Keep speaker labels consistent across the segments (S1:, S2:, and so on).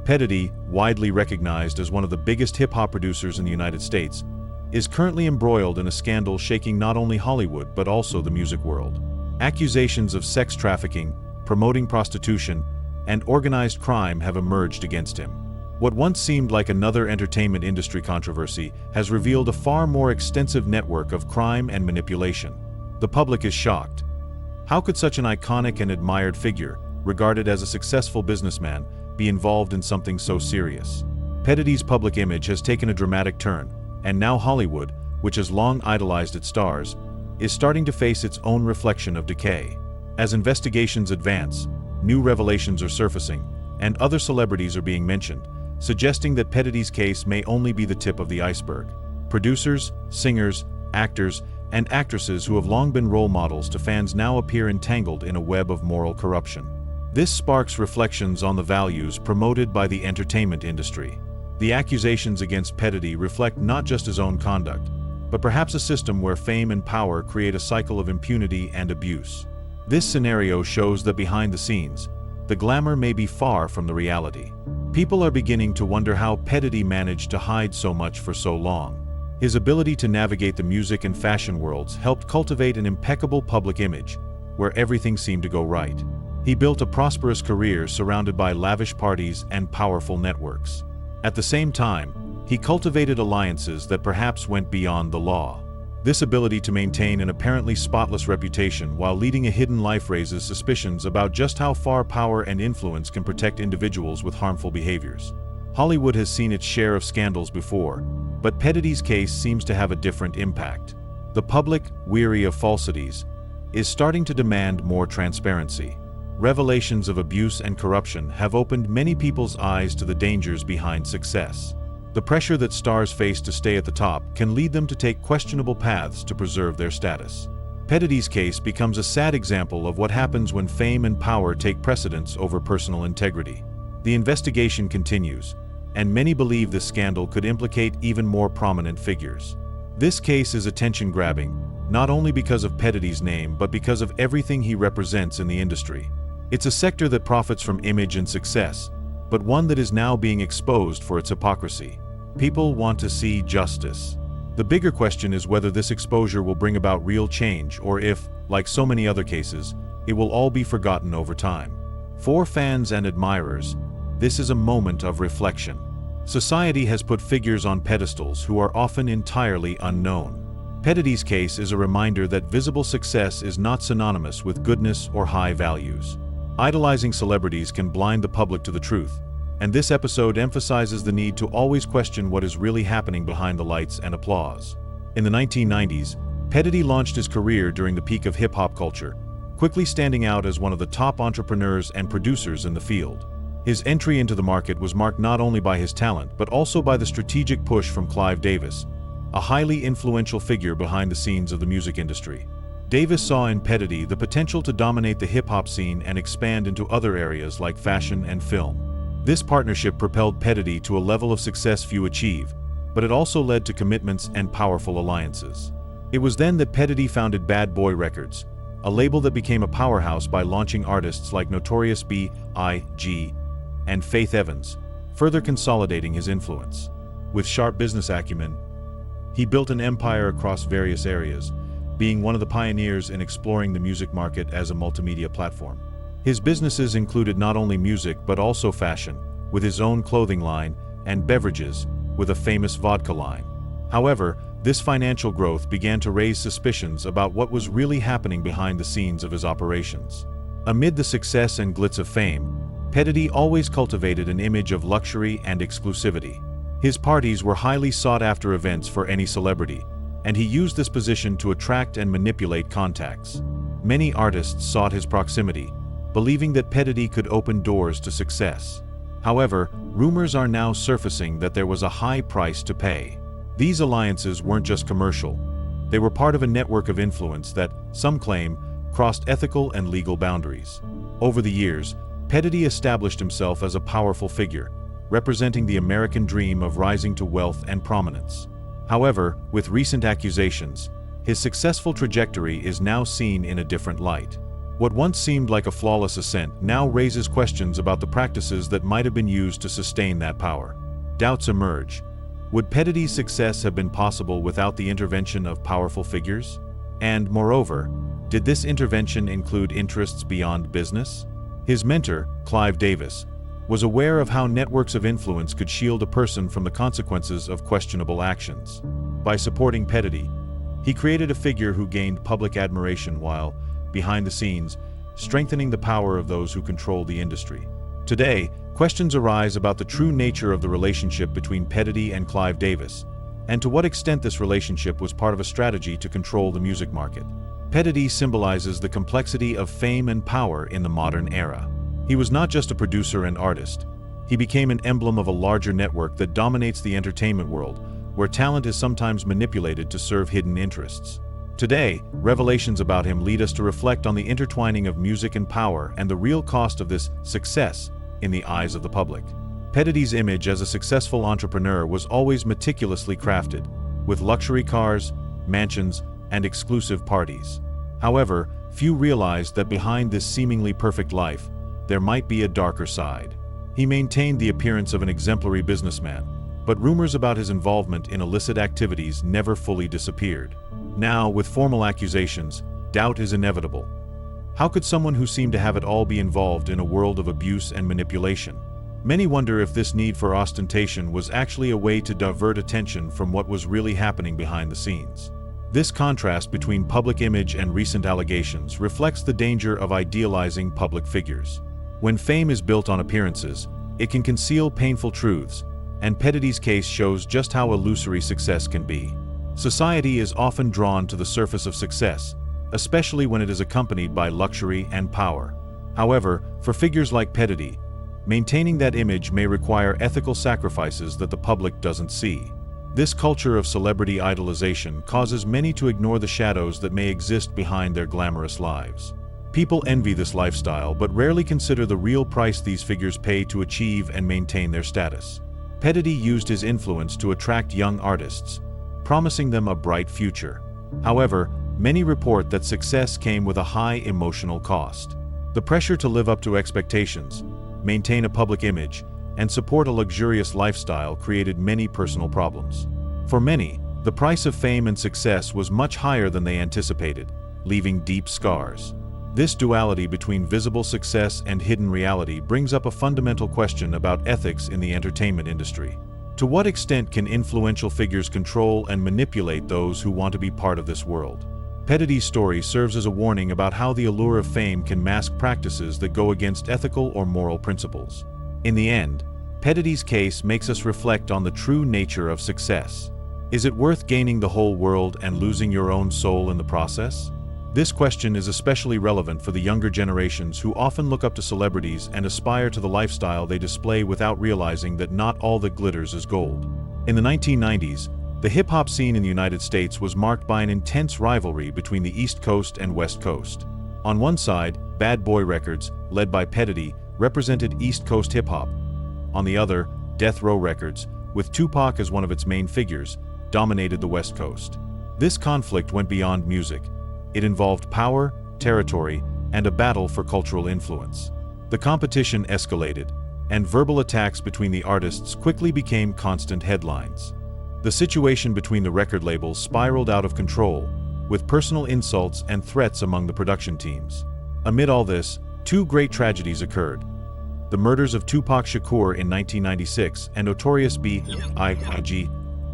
S1: P. Diddy, widely recognized as one of the biggest hip-hop producers in the United States, is currently embroiled in a scandal shaking not only Hollywood but also the music world. Accusations of sex trafficking, promoting prostitution, and organized crime have emerged against him. What once seemed like another entertainment industry controversy has revealed a far more extensive network of crime and manipulation. The public is shocked. How could such an iconic and admired figure, regarded as a successful businessman, be involved in something so serious? P. Diddy's public image has taken a dramatic turn, and now Hollywood, which has long idolized its stars, is starting to face its own reflection of decay. As investigations advance, new revelations are surfacing, and other celebrities are being mentioned, suggesting that P. Diddy's case may only be the tip of the iceberg. Producers, singers, actors, and actresses who have long been role models to fans now appear entangled in a web of moral corruption. This sparks reflections on the values promoted by the entertainment industry. The accusations against P. Diddy reflect not just his own conduct, but perhaps a system where fame and power create a cycle of impunity and abuse. This scenario shows that behind the scenes, the glamour may be far from the reality. People are beginning to wonder how P. Diddy managed to hide so much for so long. His ability to navigate the music and fashion worlds helped cultivate an impeccable public image, where everything seemed to go right. He built a prosperous career surrounded by lavish parties and powerful networks. At the same time, he cultivated alliances that perhaps went beyond the law. This ability to maintain an apparently spotless reputation while leading a hidden life raises suspicions about just how far power and influence can protect individuals with harmful behaviors. Hollywood has seen its share of scandals before, but P. Diddy's case seems to have a different impact. The public, weary of falsities, is starting to demand more transparency. Revelations of abuse and corruption have opened many people's eyes to the dangers behind success. The pressure that stars face to stay at the top can lead them to take questionable paths to preserve their status. P. Diddy's case becomes a sad example of what happens when fame and power take precedence over personal integrity. The investigation continues, and many believe this scandal could implicate even more prominent figures. This case is attention-grabbing, not only because of P. Diddy's name but because of everything he represents in the industry. It's a sector that profits from image and success, but one that is now being exposed for its hypocrisy. People want to see justice. The bigger question is whether this exposure will bring about real change or if, like so many other cases, it will all be forgotten over time. For fans and admirers, this is a moment of reflection. Society has put figures on pedestals who are often entirely unknown. P. Diddy's case is a reminder that visible success is not synonymous with goodness or high values. Idolizing celebrities can blind the public to the truth, and this episode emphasizes the need to always question what is really happening behind the lights and applause. In the 1990s, P. Diddy launched his career during the peak of hip-hop culture, quickly standing out as one of the top entrepreneurs and producers in the field. His entry into the market was marked not only by his talent but also by the strategic push from Clive Davis, a highly influential figure behind the scenes of the music industry. Davis saw in P. Diddy the potential to dominate the hip-hop scene and expand into other areas like fashion and film. This partnership propelled P. Diddy to a level of success few achieve, but it also led to commitments and powerful alliances. It was then that P. Diddy founded Bad Boy Records, a label that became a powerhouse by launching artists like Notorious B.I.G. and Faith Evans, further consolidating his influence. With sharp business acumen, he built an empire across various areas, being one of the pioneers in exploring the music market as a multimedia platform. His businesses included not only music but also fashion, with his own clothing line, and beverages, with a famous vodka line. However, this financial growth began to raise suspicions about what was really happening behind the scenes of his operations. Amid the success and glitz of fame, P. Diddy always cultivated an image of luxury and exclusivity. His parties were highly sought-after events for any celebrity, and he used this position to attract and manipulate contacts. Many artists sought his proximity, believing that P. Diddy could open doors to success. However, rumors are now surfacing that there was a high price to pay. These alliances weren't just commercial. They were part of a network of influence that, some claim, crossed ethical and legal boundaries. Over the years, P. Diddy established himself as a powerful figure, representing the American dream of rising to wealth and prominence. However, with recent accusations, his successful trajectory is now seen in a different light. What once seemed like a flawless ascent now raises questions about the practices that might have been used to sustain that power. Doubts emerge. Would P. Diddy's success have been possible without the intervention of powerful figures? And, moreover, did this intervention include interests beyond business? His mentor, Clive Davis, was aware of how networks of influence could shield a person from the consequences of questionable actions. By supporting P. Diddy, he created a figure who gained public admiration while, behind the scenes, strengthening the power of those who control the industry. Today, questions arise about the true nature of the relationship between P. Diddy and Clive Davis, and to what extent this relationship was part of a strategy to control the music market. P. Diddy symbolizes the complexity of fame and power in the modern era. He was not just a producer and artist. He became an emblem of a larger network that dominates the entertainment world, where talent is sometimes manipulated to serve hidden interests. Today, revelations about him lead us to reflect on the intertwining of music and power and the real cost of this success in the eyes of the public. P. Diddy's image as a successful entrepreneur was always meticulously crafted, with luxury cars, mansions, and exclusive parties. However, few realized that behind this seemingly perfect life, there might be a darker side. He maintained the appearance of an exemplary businessman, but rumors about his involvement in illicit activities never fully disappeared. Now, with formal accusations, doubt is inevitable. How could someone who seemed to have it all be involved in a world of abuse and manipulation? Many wonder if this need for ostentation was actually a way to divert attention from what was really happening behind the scenes. This contrast between public image and recent allegations reflects the danger of idealizing public figures. When fame is built on appearances, it can conceal painful truths, and P. Diddy's case shows just how illusory success can be. Society is often drawn to the surface of success, especially when it is accompanied by luxury and power. However, for figures like P. Diddy, maintaining that image may require ethical sacrifices that the public doesn't see. This culture of celebrity idolization causes many to ignore the shadows that may exist behind their glamorous lives. People envy this lifestyle but rarely consider the real price these figures pay to achieve and maintain their status. P. Diddy used his influence to attract young artists, promising them a bright future. However, many report that success came with a high emotional cost. The pressure to live up to expectations, maintain a public image, and support a luxurious lifestyle created many personal problems. For many, the price of fame and success was much higher than they anticipated, leaving deep scars. This duality between visible success and hidden reality brings up a fundamental question about ethics in the entertainment industry. To what extent can influential figures control and manipulate those who want to be part of this world? P. Diddy's story serves as a warning about how the allure of fame can mask practices that go against ethical or moral principles. In the end, P. Diddy's case makes us reflect on the true nature of success. Is it worth gaining the whole world and losing your own soul in the process? This question is especially relevant for the younger generations who often look up to celebrities and aspire to the lifestyle they display without realizing that not all that glitters is gold. In the 1990s, the hip-hop scene in the United States was marked by an intense rivalry between the East Coast and West Coast. On one side, Bad Boy Records, led by P. Diddy, represented East Coast hip-hop. On the other, Death Row Records, with Tupac as one of its main figures, dominated the West Coast. This conflict went beyond music. It involved power, territory, and a battle for cultural influence. The competition escalated, and verbal attacks between the artists quickly became constant headlines. The situation between the record labels spiraled out of control, with personal insults and threats among the production teams. Amid all this, two great tragedies occurred: the murders of Tupac Shakur in 1996 and Notorious B.I.G.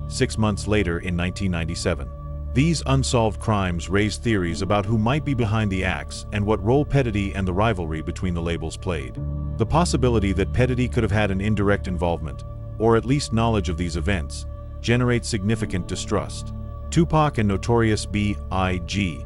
S1: 6 months later in 1997. These unsolved crimes raised theories about who might be behind the acts and what role P. Diddy and the rivalry between the labels played. The possibility that P. Diddy could have had an indirect involvement, or at least knowledge of these events, generates significant distrust. Tupac and Notorious B.I.G.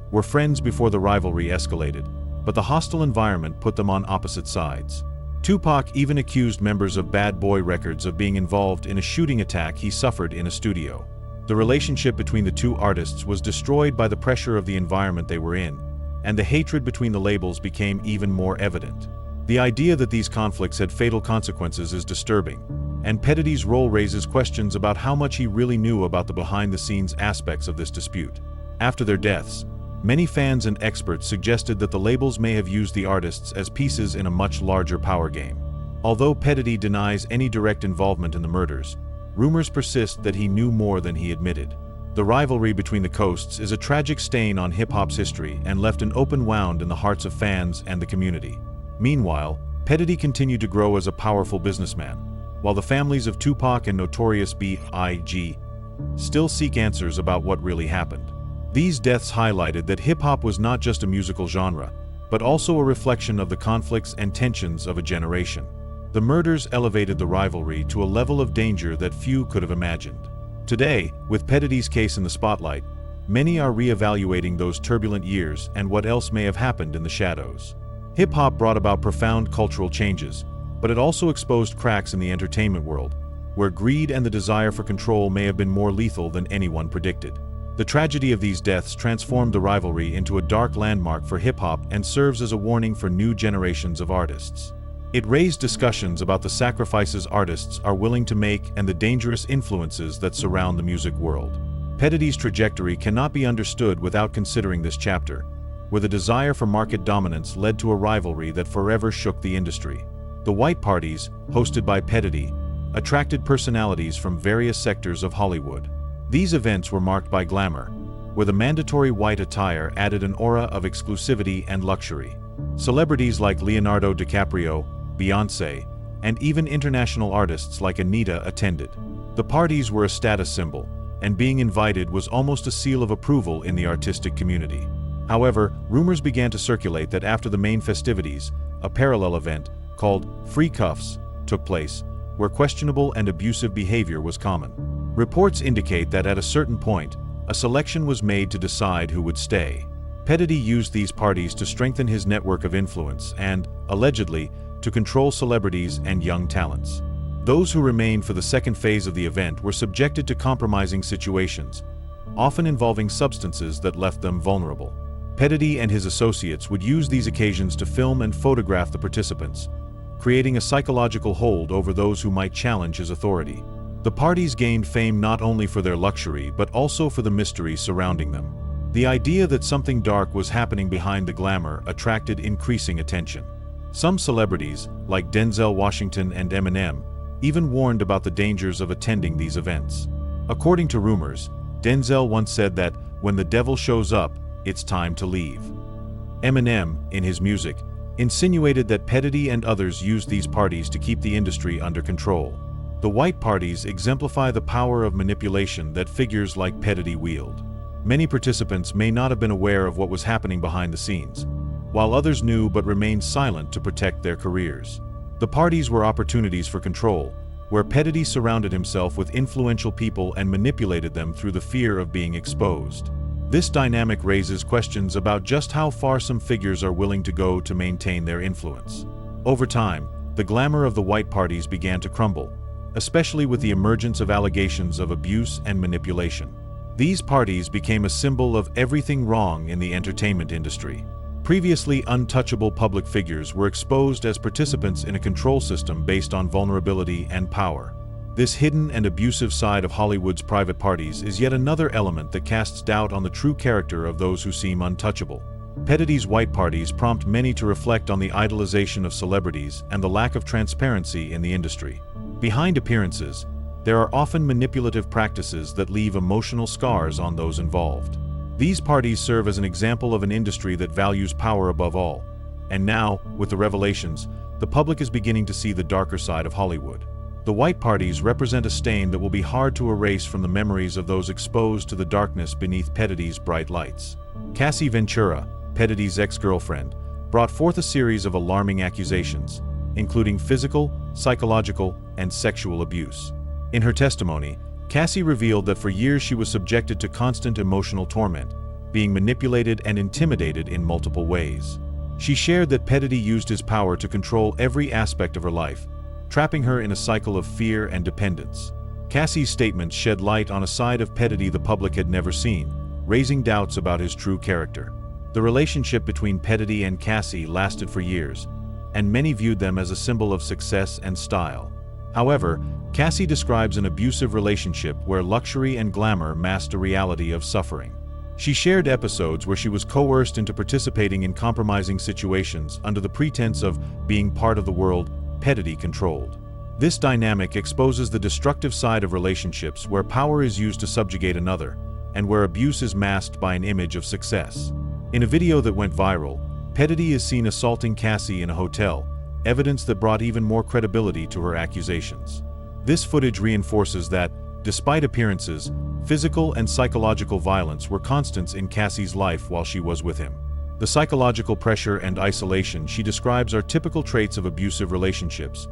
S1: were friends before the rivalry escalated, but the hostile environment put them on opposite sides. Tupac even accused members of Bad Boy Records of being involved in a shooting attack he suffered in a studio. The relationship between the two artists was destroyed by the pressure of the environment they were in, and the hatred between the labels became even more evident. The idea that these conflicts had fatal consequences is disturbing, and P. Diddy's role raises questions about how much he really knew about the behind-the-scenes aspects of this dispute. After their deaths, Many fans and experts suggested that the labels may have used the artists as pieces in a much larger power game. Although Diddy denies any direct involvement in the murders, rumors persist that he knew more than he admitted. The rivalry between the coasts is a tragic stain on hip-hop's history and left an open wound in the hearts of fans and the community. Meanwhile, Diddy continued to grow as a powerful businessman, while the families of Tupac and Notorious B.I.G. still seek answers about what really happened. These deaths highlighted that hip-hop was not just a musical genre, but also a reflection of the conflicts and tensions of a generation. The murders elevated the rivalry to a level of danger that few could have imagined. Today, with Diddy's case in the spotlight, many are re-evaluating those turbulent years and what else may have happened in the shadows. Hip-hop brought about profound cultural changes, but it also exposed cracks in the entertainment world, where greed and the desire for control may have been more lethal than anyone predicted. The tragedy of these deaths transformed the rivalry into a dark landmark for hip-hop and serves as a warning for new generations of artists. It raised discussions about the sacrifices artists are willing to make and the dangerous influences that surround the music world. Diddy's trajectory cannot be understood without considering this chapter, where the desire for market dominance led to a rivalry that forever shook the industry. The White Parties, hosted by Diddy, attracted personalities from various sectors of Hollywood. These events were marked by glamour, where the mandatory white attire added an aura of exclusivity and luxury. Celebrities like Leonardo DiCaprio, Beyoncé, and even international artists like Anita attended. The parties were a status symbol, and being invited was almost a seal of approval in the artistic community. However, rumors began to circulate that after the main festivities, a parallel event, called Free Cuffs, took place, where questionable and abusive behavior was common. Reports indicate that at a certain point, a selection was made to decide who would stay. Diddy used these parties to strengthen his network of influence and, allegedly, to control celebrities and young talents. Those who remained for the second phase of the event were subjected to compromising situations, often involving substances that left them vulnerable. Diddy and his associates would use these occasions to film and photograph the participants, creating a psychological hold over those who might challenge his authority. The parties gained fame not only for their luxury but also for the mystery surrounding them. The idea that something dark was happening behind the glamour attracted increasing attention. Some celebrities, like Denzel Washington and Eminem, even warned about the dangers of attending these events. According to rumors, Denzel once said that, "When the devil shows up, it's time to leave." Eminem, in his music, insinuated that Diddy and others used these parties to keep the industry under control. The White Parties exemplify the power of manipulation that figures like Diddy wield. Many participants may not have been aware of what was happening behind the scenes, while others knew but remained silent to protect their careers. The parties were opportunities for control, where Diddy surrounded himself with influential people and manipulated them through the fear of being exposed. This dynamic raises questions about just how far some figures are willing to go to maintain their influence. Over time, the glamour of the White Parties began to crumble, especially with the emergence of allegations of abuse and manipulation. These parties became a symbol of everything wrong in the entertainment industry. Previously untouchable public figures were exposed as participants in a control system based on vulnerability and power. This hidden and abusive side of Hollywood's private parties is yet another element that casts doubt on the true character of those who seem untouchable. Diddy's White Parties prompt many to reflect on the idolization of celebrities and the lack of transparency in the industry. Behind appearances, there are often manipulative practices that leave emotional scars on those involved. These parties serve as an example of an industry that values power above all. And now, with the revelations, the public is beginning to see the darker side of Hollywood. The White Parties represent a stain that will be hard to erase from the memories of those exposed to the darkness beneath Diddy's bright lights. Cassie Ventura, Diddy's ex-girlfriend, brought forth a series of alarming accusations, including physical, psychological, and sexual abuse. In her testimony, Cassie revealed that for years she was subjected to constant emotional torment, being manipulated and intimidated in multiple ways. She shared that Diddy used his power to control every aspect of her life, trapping her in a cycle of fear and dependence. Cassie's statements shed light on a side of Diddy the public had never seen, raising doubts about his true character. The relationship between Diddy and Cassie lasted for years, and many viewed them as a symbol of success and style. However, Cassie describes an abusive relationship where luxury and glamour masked a reality of suffering. She shared episodes where she was coerced into participating in compromising situations under the pretense of being part of the world Diddy controlled. This dynamic exposes the destructive side of relationships where power is used to subjugate another, and where abuse is masked by an image of success. In a video that went viral, Diddy is seen assaulting Cassie in a hotel, evidence that brought even more credibility to her accusations. This footage reinforces that, despite appearances, physical and psychological violence were constants in Cassie's life while she was with him. The psychological pressure and isolation she describes are typical traits of abusive relationships,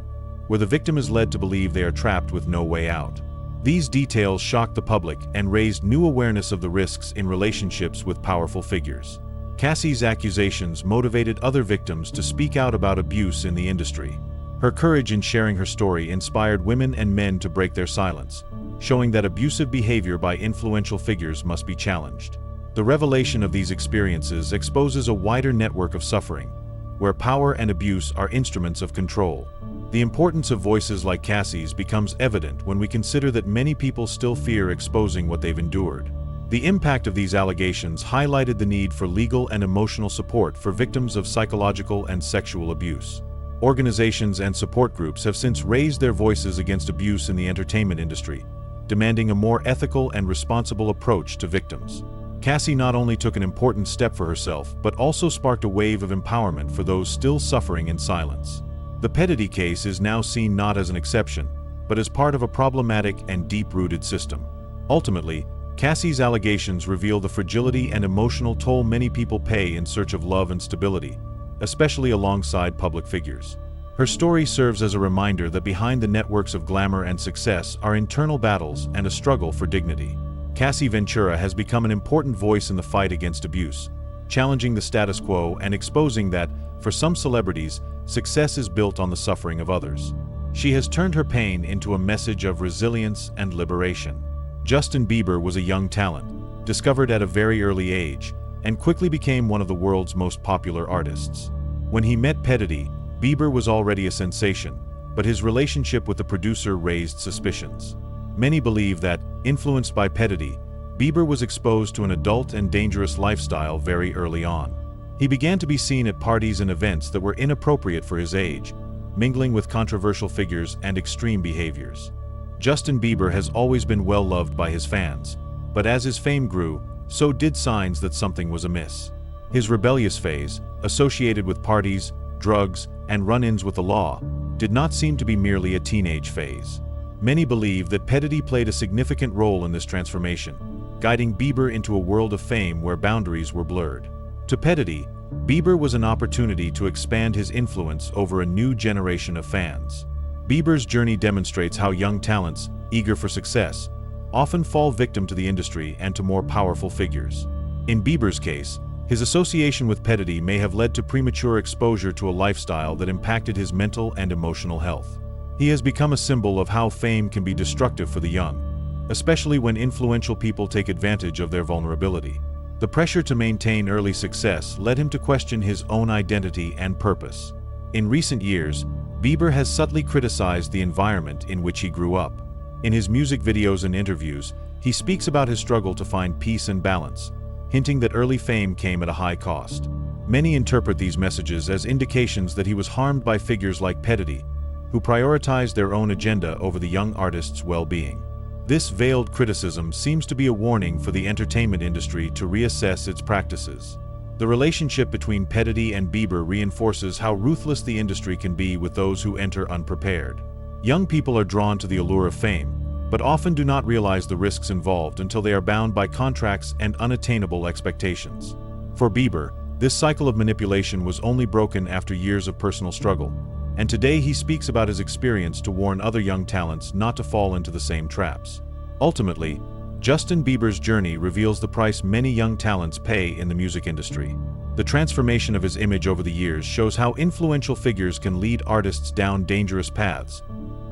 S1: where the victim is led to believe they are trapped with no way out. These details shocked the public and raised new awareness of the risks in relationships with powerful figures. Cassie's accusations motivated other victims to speak out about abuse in the industry. Her courage in sharing her story inspired women and men to break their silence, showing that abusive behavior by influential figures must be challenged. The revelation of these experiences exposes a wider network of suffering, where power and abuse are instruments of control. The importance of voices like Cassie's becomes evident when we consider that many people still fear exposing what they've endured. The impact of these allegations highlighted the need for legal and emotional support for victims of psychological and sexual abuse. Organizations and support groups have since raised their voices against abuse in the entertainment industry, demanding a more ethical and responsible approach to victims. Cassie not only took an important step for herself, but also sparked a wave of empowerment for those still suffering in silence. The Diddy case is now seen not as an exception, but as part of a problematic and deep-rooted system. Ultimately, Cassie's allegations reveal the fragility and emotional toll many people pay in search of love and stability, especially alongside public figures. Her story serves as a reminder that behind the networks of glamour and success are internal battles and a struggle for dignity. Cassie Ventura has become an important voice in the fight against abuse, challenging the status quo and exposing that, for some celebrities, success is built on the suffering of others. She has turned her pain into a message of resilience and liberation. Justin Bieber was a young talent, discovered at a very early age, and quickly became one of the world's most popular artists. When he met Diddy, Bieber was already a sensation, but his relationship with the producer raised suspicions. Many believe that, influenced by Diddy, Bieber was exposed to an adult and dangerous lifestyle very early on. He began to be seen at parties and events that were inappropriate for his age, mingling with controversial figures and extreme behaviors. Justin Bieber has always been well loved by his fans, but as his fame grew, so did signs that something was amiss. His rebellious phase, associated with parties, drugs, and run-ins with the law, did not seem to be merely a teenage phase. Many believe that Diddy played a significant role in this transformation, guiding Bieber into a world of fame where boundaries were blurred. To Diddy, Bieber was an opportunity to expand his influence over a new generation of fans. Bieber's journey demonstrates how young talents, eager for success, often fall victim to the industry and to more powerful figures. In Bieber's case, his association with Diddy may have led to premature exposure to a lifestyle that impacted his mental and emotional health. He has become a symbol of how fame can be destructive for the young, especially when influential people take advantage of their vulnerability. The pressure to maintain early success led him to question his own identity and purpose. In recent years, Bieber has subtly criticized the environment in which he grew up. In his music videos and interviews, he speaks about his struggle to find peace and balance, hinting that early fame came at a high cost. Many interpret these messages as indications that he was harmed by figures like Diddy, who prioritized their own agenda over the young artist's well-being. This veiled criticism seems to be a warning for the entertainment industry to reassess its practices. The relationship between Diddy and Bieber reinforces how ruthless the industry can be with those who enter unprepared. Young people are drawn to the allure of fame, but often do not realize the risks involved until they are bound by contracts and unattainable expectations. For Bieber, this cycle of manipulation was only broken after years of personal struggle, and today he speaks about his experience to warn other young talents not to fall into the same traps. Ultimately, Justin Bieber's journey reveals the price many young talents pay in the music industry. The transformation of his image over the years shows how influential figures can lead artists down dangerous paths,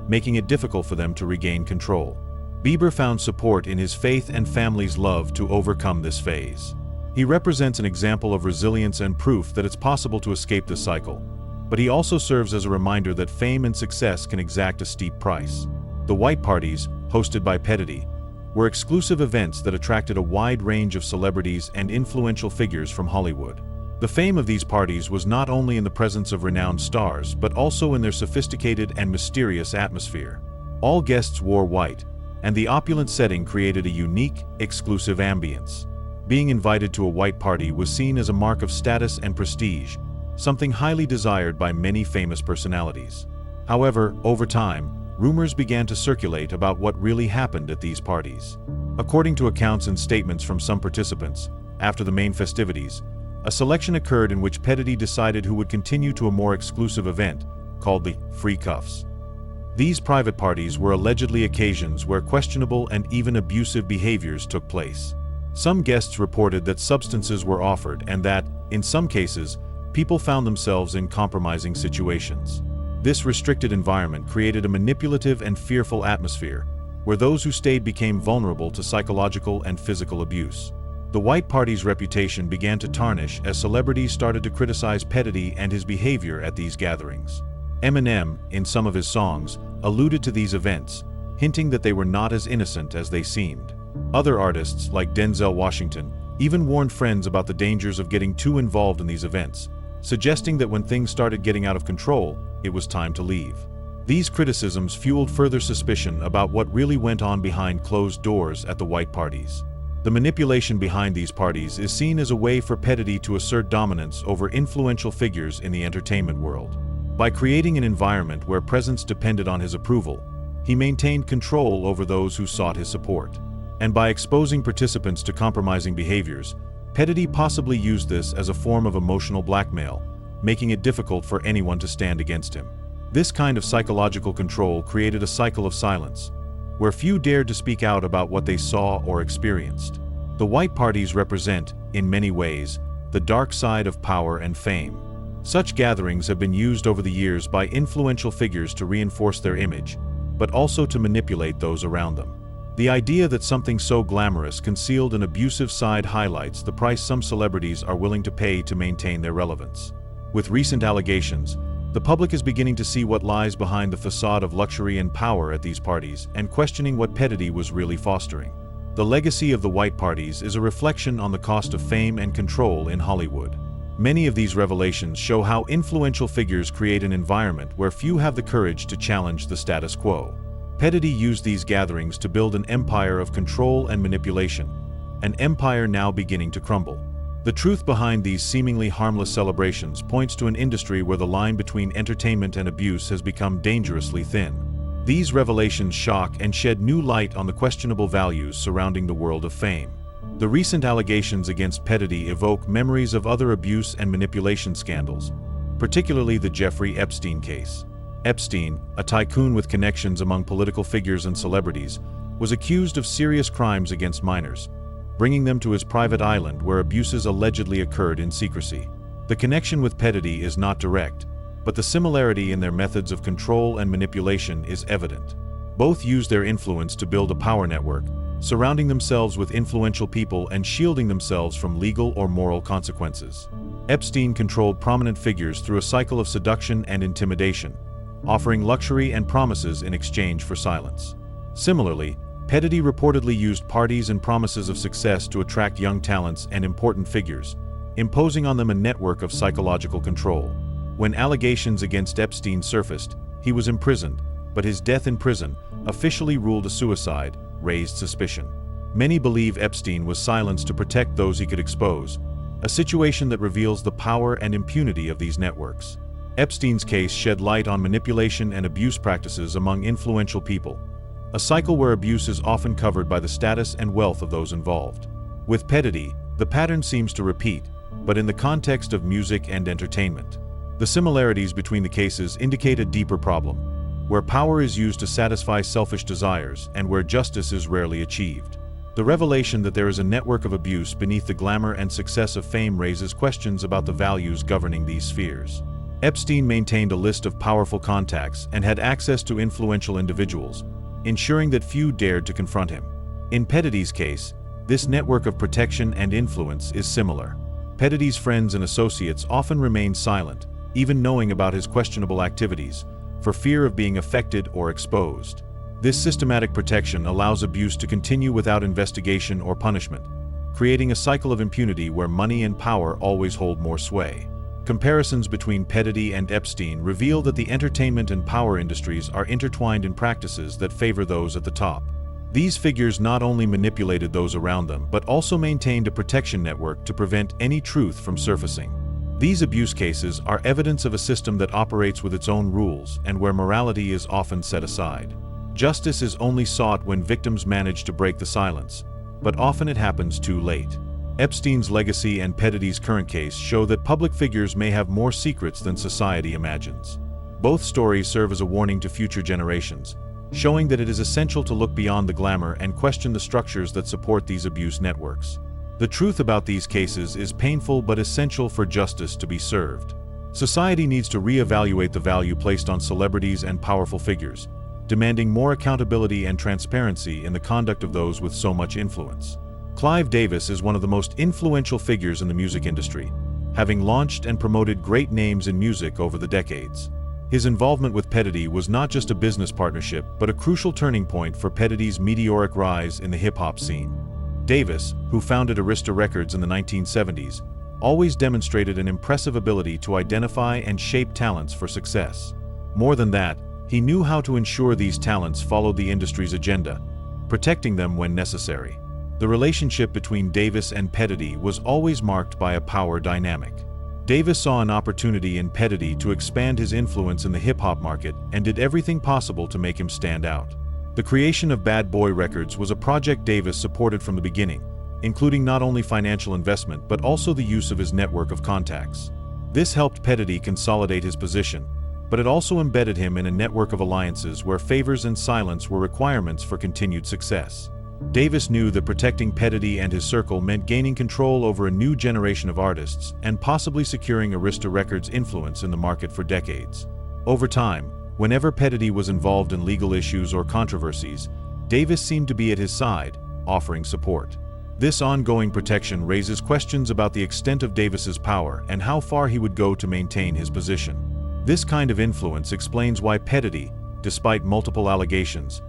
S1: making it difficult for them to regain control. Bieber found support in his faith and family's love to overcome this phase. He represents an example of resilience and proof that it's possible to escape this cycle, but he also serves as a reminder that fame and success can exact a steep price. The White Parties, hosted by Diddy, were exclusive events that attracted a wide range of celebrities and influential figures from Hollywood. The fame of these parties was not only in the presence of renowned stars, but also in their sophisticated and mysterious atmosphere. All guests wore white, and the opulent setting created a unique, exclusive ambience. Being invited to a white party was seen as a mark of status and prestige, something highly desired by many famous personalities. However, over time, rumors began to circulate about what really happened at these parties. According to accounts and statements from some participants, after the main festivities, a selection occurred in which P. Diddy decided who would continue to a more exclusive event, called the Free Cuffs. These private parties were allegedly occasions where questionable and even abusive behaviors took place. Some guests reported that substances were offered and that, in some cases, people found themselves in compromising situations. This restricted environment created a manipulative and fearful atmosphere, where those who stayed became vulnerable to psychological and physical abuse. The white party's reputation began to tarnish as celebrities started to criticize P. Diddy and his behavior at these gatherings. Eminem, in some of his songs, alluded to these events, hinting that they were not as innocent as they seemed. Other artists, like Denzel Washington, even warned friends about the dangers of getting too involved in these events, suggesting that when things started getting out of control, it was time to leave. These criticisms fueled further suspicion about what really went on behind closed doors at the white parties. The manipulation behind these parties is seen as a way for P. Diddy to assert dominance over influential figures in the entertainment world. By creating an environment where presence depended on his approval, he maintained control over those who sought his support. And by exposing participants to compromising behaviors, P. Diddy possibly used this as a form of emotional blackmail, making it difficult for anyone to stand against him. This kind of psychological control created a cycle of silence, where few dared to speak out about what they saw or experienced. The white parties represent, in many ways, the dark side of power and fame. Such gatherings have been used over the years by influential figures to reinforce their image, but also to manipulate those around them. The idea that something so glamorous concealed an abusive side highlights the price some celebrities are willing to pay to maintain their relevance. With recent allegations, the public is beginning to see what lies behind the facade of luxury and power at these parties and questioning what P. Diddy was really fostering. The legacy of the white parties is a reflection on the cost of fame and control in Hollywood. Many of these revelations show how influential figures create an environment where few have the courage to challenge the status quo. P. Diddy used these gatherings to build an empire of control and manipulation, an empire now beginning to crumble. The truth behind these seemingly harmless celebrations points to an industry where the line between entertainment and abuse has become dangerously thin. These revelations shock and shed new light on the questionable values surrounding the world of fame. The recent allegations against P. Diddy evoke memories of other abuse and manipulation scandals, particularly the Jeffrey Epstein case. Epstein, a tycoon with connections among political figures and celebrities, was accused of serious crimes against minors, bringing them to his private island where abuses allegedly occurred in secrecy. The connection with P. Diddy is not direct, but the similarity in their methods of control and manipulation is evident. Both used their influence to build a power network, surrounding themselves with influential people and shielding themselves from legal or moral consequences. Epstein controlled prominent figures through a cycle of seduction and intimidation, offering luxury and promises in exchange for silence. Similarly, P. Diddy reportedly used parties and promises of success to attract young talents and important figures, imposing on them a network of psychological control. When allegations against Epstein surfaced, he was imprisoned, but his death in prison, officially ruled a suicide, raised suspicion. Many believe Epstein was silenced to protect those he could expose, a situation that reveals the power and impunity of these networks. Epstein's case shed light on manipulation and abuse practices among influential people, a cycle where abuse is often covered by the status and wealth of those involved. With P. Diddy, the pattern seems to repeat, but in the context of music and entertainment. The similarities between the cases indicate a deeper problem, where power is used to satisfy selfish desires and where justice is rarely achieved. The revelation that there is a network of abuse beneath the glamour and success of fame raises questions about the values governing these spheres. Epstein maintained a list of powerful contacts and had access to influential individuals, ensuring that few dared to confront him. In P. Diddy's case, this network of protection and influence is similar. P. Diddy's friends and associates often remained silent, even knowing about his questionable activities, for fear of being affected or exposed. This systematic protection allows abuse to continue without investigation or punishment, creating a cycle of impunity where money and power always hold more sway. Comparisons between Diddy and Epstein reveal that the entertainment and power industries are intertwined in practices that favor those at the top. These figures not only manipulated those around them, but also maintained a protection network to prevent any truth from surfacing. These abuse cases are evidence of a system that operates with its own rules and where morality is often set aside. Justice is only sought when victims manage to break the silence, but often it happens too late. Epstein's legacy and Diddy's current case show that public figures may have more secrets than society imagines. Both stories serve as a warning to future generations, showing that it is essential to look beyond the glamour and question the structures that support these abuse networks. The truth about these cases is painful but essential for justice to be served. Society needs to reevaluate the value placed on celebrities and powerful figures, demanding more accountability and transparency in the conduct of those with so much influence. Clive Davis is one of the most influential figures in the music industry, having launched and promoted great names in music over the decades. His involvement with Diddy was not just a business partnership, but a crucial turning point for Diddy's meteoric rise in the hip-hop scene. Davis, who founded Arista Records in the 1970s, always demonstrated an impressive ability to identify and shape talents for success. More than that, he knew how to ensure these talents followed the industry's agenda, protecting them when necessary. The relationship between Davis and Diddy was always marked by a power dynamic. Davis saw an opportunity in Diddy to expand his influence in the hip-hop market and did everything possible to make him stand out. The creation of Bad Boy Records was a project Davis supported from the beginning, including not only financial investment but also the use of his network of contacts. This helped Diddy consolidate his position, but it also embedded him in a network of alliances where favors and silence were requirements for continued success. Davis knew that protecting Diddy and his circle meant gaining control over a new generation of artists and possibly securing Arista Records' influence in the market for decades. Over time, whenever Diddy was involved in legal issues or controversies, Davis seemed to be at his side, offering support. This ongoing protection raises questions about the extent of Davis's power and how far he would go to maintain his position. This kind of influence explains why Diddy, despite multiple allegations,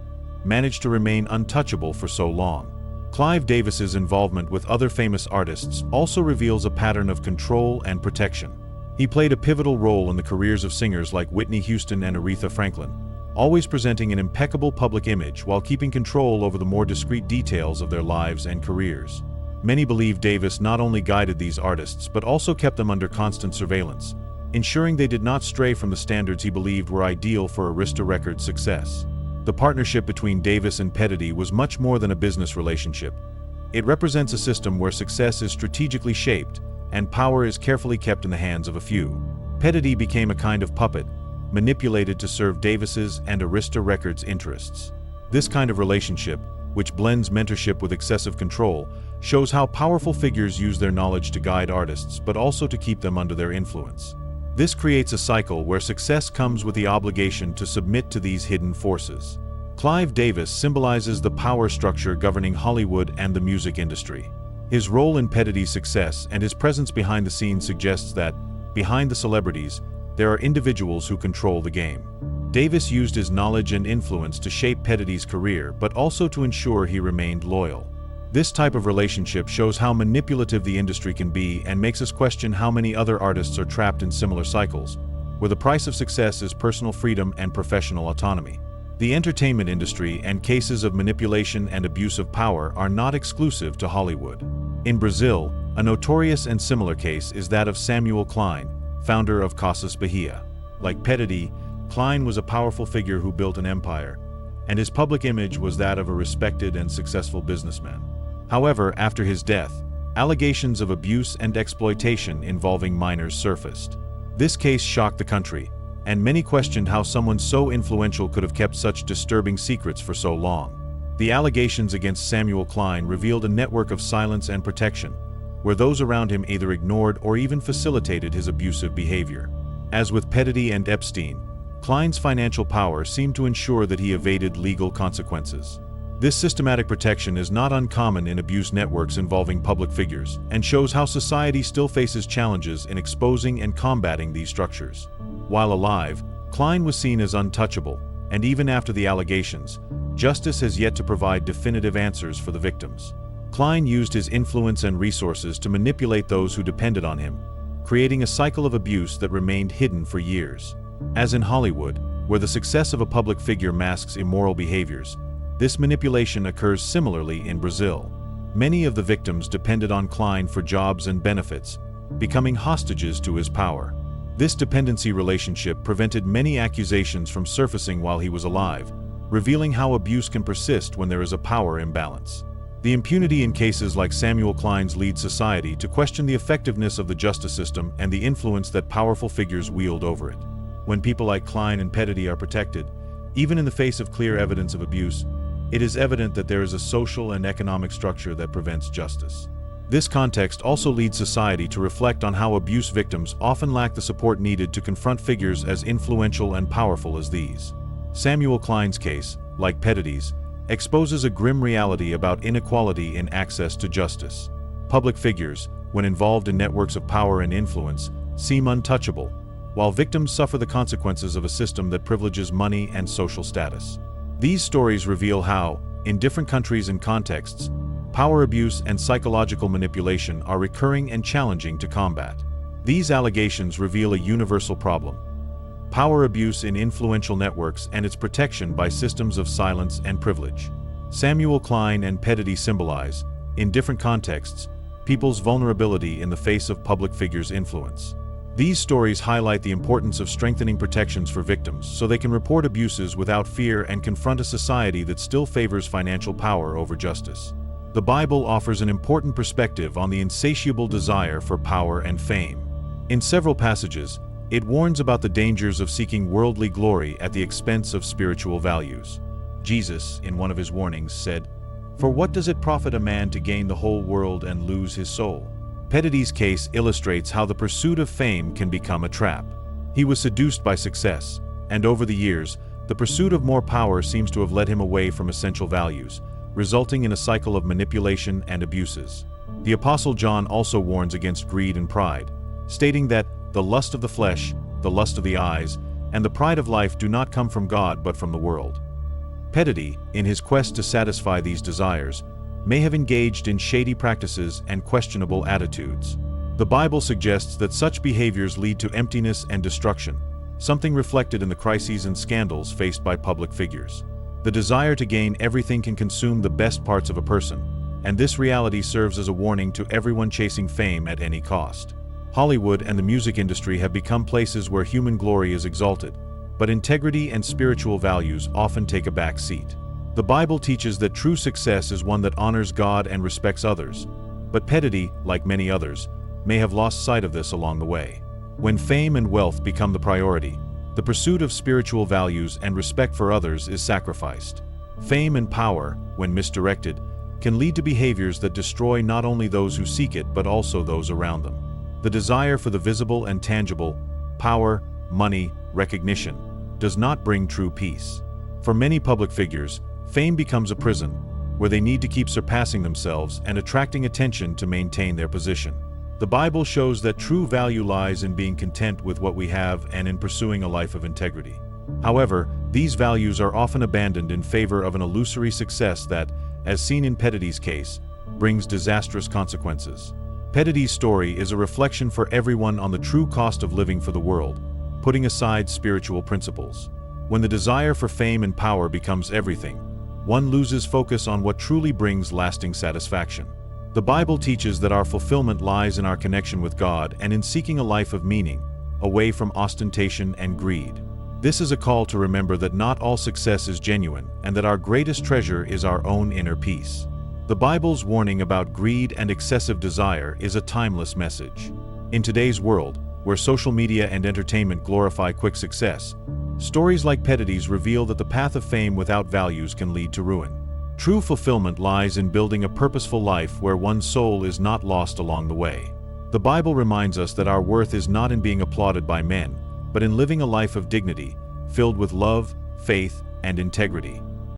S1: managed to remain untouchable for so long. Clive Davis's involvement with other famous artists also reveals a pattern of control and protection. He played a pivotal role in the careers of singers like Whitney Houston and Aretha Franklin, always presenting an impeccable public image while keeping control over the more discreet details of their lives and careers. Many believe Davis not only guided these artists but also kept them under constant surveillance, ensuring they did not stray from the standards he believed were ideal for Arista Records' success. The partnership between Davis and Diddy was much more than a business relationship. It represents a system where success is strategically shaped and power is carefully kept in the hands of a few. Diddy became a kind of puppet, manipulated to serve Davis's and Arista Records' interests. This kind of relationship, which blends mentorship with excessive control, shows how powerful figures use their knowledge to guide artists but also to keep them under their influence. This creates a cycle where success comes with the obligation to submit to these hidden forces. Clive Davis symbolizes the power structure governing Hollywood and the music industry. His role in Diddy's success and his presence behind the scenes suggests that, behind the celebrities, there are individuals who control the game. Davis used his knowledge and influence to shape Diddy's career but also to ensure he remained loyal. This type of relationship shows how manipulative the industry can be and makes us question how many other artists are trapped in similar cycles, where the price of success is personal freedom and professional autonomy. The entertainment industry and cases of manipulation and abuse of power are not exclusive to Hollywood. In Brazil, a notorious and similar case is that of Samuel Klein, founder of Casas Bahia. Like Diddy, Klein was a powerful figure who built an empire, and his public image was that of a respected and successful businessman. However, after his death, allegations of abuse and exploitation involving minors surfaced. This case shocked the country, and many questioned how someone so influential could have kept such disturbing secrets for so long. The allegations against Samuel Klein revealed a network of silence and protection, where those around him either ignored or even facilitated his abusive behavior. As with Diddy and Epstein, Klein's financial power seemed to ensure that he evaded legal consequences. This systematic protection is not uncommon in abuse networks involving public figures and shows how society still faces challenges in exposing and combating these structures. While alive, Klein was seen as untouchable, and even after the allegations, justice has yet to provide definitive answers for the victims. Klein used his influence and resources to manipulate those who depended on him, creating a cycle of abuse that remained hidden for years. As in Hollywood, where the success of a public figure masks immoral behaviors, this manipulation occurs similarly in Brazil. Many of the victims depended on Klein for jobs and benefits, becoming hostages to his power. This dependency relationship prevented many accusations from surfacing while he was alive, revealing how abuse can persist when there is a power imbalance. The impunity in cases like Samuel Klein's leads society to question the effectiveness of the justice system and the influence that powerful figures wield over it. When people like Klein and Diddy are protected, even in the face of clear evidence of abuse, it is evident that there is a social and economic structure that prevents justice. This context also leads society to reflect on how abuse victims often lack the support needed to confront figures as influential and powerful as these. Samuel Klein's case, like Diddy's, exposes a grim reality about inequality in access to justice. Public figures, when involved in networks of power and influence, seem untouchable, while victims suffer the consequences of a system that privileges money and social status. These stories reveal how, in different countries and contexts, power abuse and psychological manipulation are recurring and challenging to combat. These allegations reveal a universal problem: power abuse in influential networks and its protection by systems of silence and privilege. Samuel Klein and Diddy symbolize, in different contexts, people's vulnerability in the face of public figures' influence. These stories highlight the importance of strengthening protections for victims so they can report abuses without fear and confront a society that still favors financial power over justice. The Bible offers an important perspective on the insatiable desire for power and fame. In several passages, it warns about the dangers of seeking worldly glory at the expense of spiritual values. Jesus, in one of his warnings, said, "For what does it profit a man to gain the whole world and lose his soul?" Diddy's case illustrates how the pursuit of fame can become a trap. He was seduced by success, and over the years, the pursuit of more power seems to have led him away from essential values, resulting in a cycle of manipulation and abuses. The Apostle John also warns against greed and pride, stating that the lust of the flesh, the lust of the eyes, and the pride of life do not come from God but from the world. Diddy, in his quest to satisfy these desires, may have engaged in shady practices and questionable attitudes. The Bible suggests that such behaviors lead to emptiness and destruction, something reflected in the crises and scandals faced by public figures. The desire to gain everything can consume the best parts of a person, and this reality serves as a warning to everyone chasing fame at any cost. Hollywood and the music industry have become places where human glory is exalted, but integrity and spiritual values often take a back seat. The Bible teaches that true success is one that honors God and respects others, but Diddy, like many others, may have lost sight of this along the way. When fame and wealth become the priority, the pursuit of spiritual values and respect for others is sacrificed. Fame and power, when misdirected, can lead to behaviors that destroy not only those who seek it but also those around them. The desire for the visible and tangible, power, money, recognition, does not bring true peace. For many public figures, fame becomes a prison, where they need to keep surpassing themselves and attracting attention to maintain their position. The Bible shows that true value lies in being content with what we have and in pursuing a life of integrity. However, these values are often abandoned in favor of an illusory success that, as seen in Diddy's case, brings disastrous consequences. Diddy's story is a reflection for everyone on the true cost of living for the world, putting aside spiritual principles. When the desire for fame and power becomes everything, one loses focus on what truly brings lasting satisfaction. The Bible teaches that our fulfillment lies in our connection with God and in seeking a life of meaning, away from ostentation and greed. This is a call to remember that not all success is genuine and that our greatest treasure is our own inner peace. The Bible's warning about greed and excessive desire is a timeless message. In today's world, where social media and entertainment glorify quick success, stories like Diddy's reveal that the path of fame without values can lead to ruin. True fulfillment lies in building a purposeful life where one's soul is not lost along the way. The Bible reminds us that our worth is not in being applauded by men, but in living a life of dignity, filled with love, faith, and integrity.